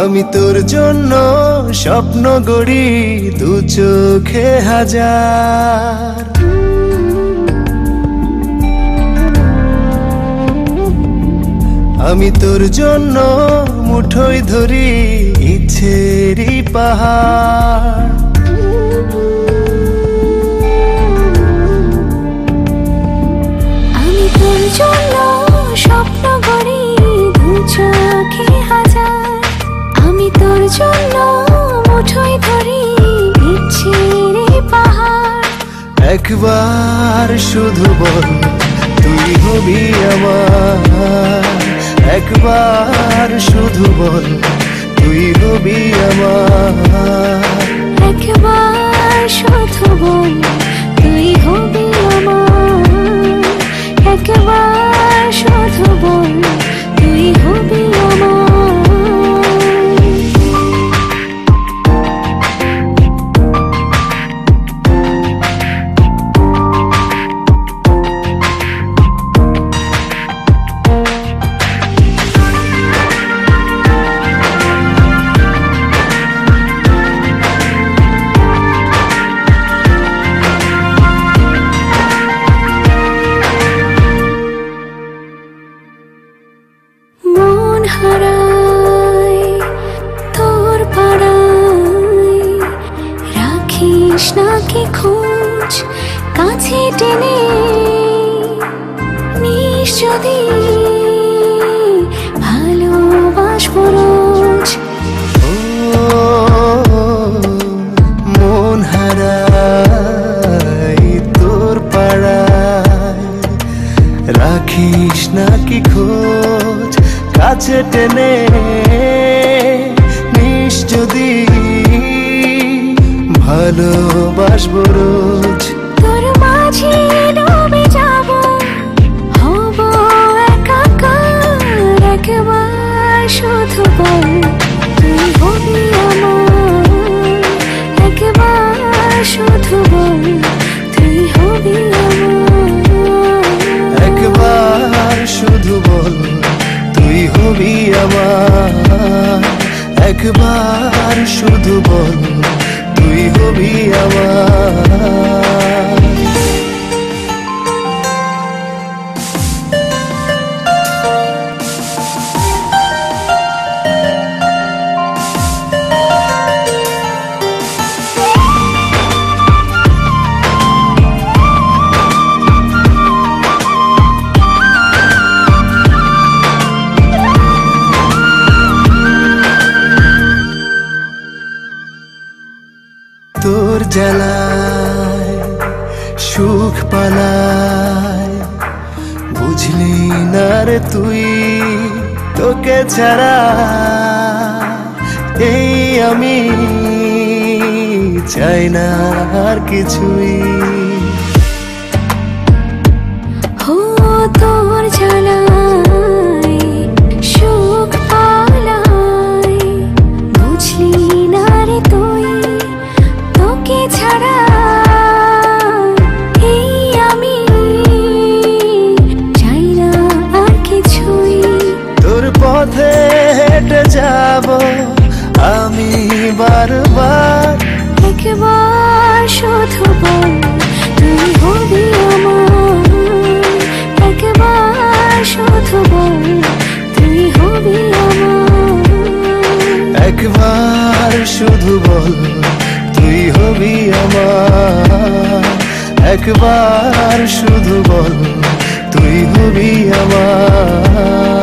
আমি তোর জন্য স্বপ্ন গড়ি দু চোখে হাজার। আমি তোর জন্য মুঠোয় ধরি ইচ্ছেরই পাহাড়। আমি তোর জন্য স্বপ্ন গড়ি দু চোখে হাজার। আমি তোর জন্য মুঠোয় ধরি ইচ্ছেরই পাহাড়। একবার শুধু বল তুই হবি আমার, একবার শুধু বল তুই হবি আমার, একবার শুধু বল তুই হবি আমার, একবার শুধু বল তুই হবি আমার। হারাই তোর পাড়ায় রাখিস নাকি খোঁজ, কাছে টেনে নিস যদি ভালোবাসবো রোজ। মন হারাই তোর পাড়ায় রাখিস নাকি খোঁজ, কাছে টেনে নিস যদি ভালোবাসবো রোজ। তোর মাঝে ডুবে যাব, হব একাকার, একবার শুধু বল তুই হবি আমার, একবার শুধু বল তুই হবি আমার, একবার শুধু বল তুই হবি আমার, একবার শুধু বল তুই হবি আমার। তোর জ্বালায় সুখ পালায়, বুঝলি না রে তুই, তোকে ছাড়া এই আমি চাই না আর কিছুই। হো তোর জ্বালায় সুখ পালায়, বুঝলি না রে তুই, তোকে ছাড়া এই আমি চাই না আর কিছুই। তোর পথে হেঁটে যাব আমি বারবার, একবার শুধু বল তুই হবি আমার, একবার শুধু বল তুই হবি আমার, একবার শুধু বল তুই হবি আমার, একবার শুধু বল তুই হবি আমার।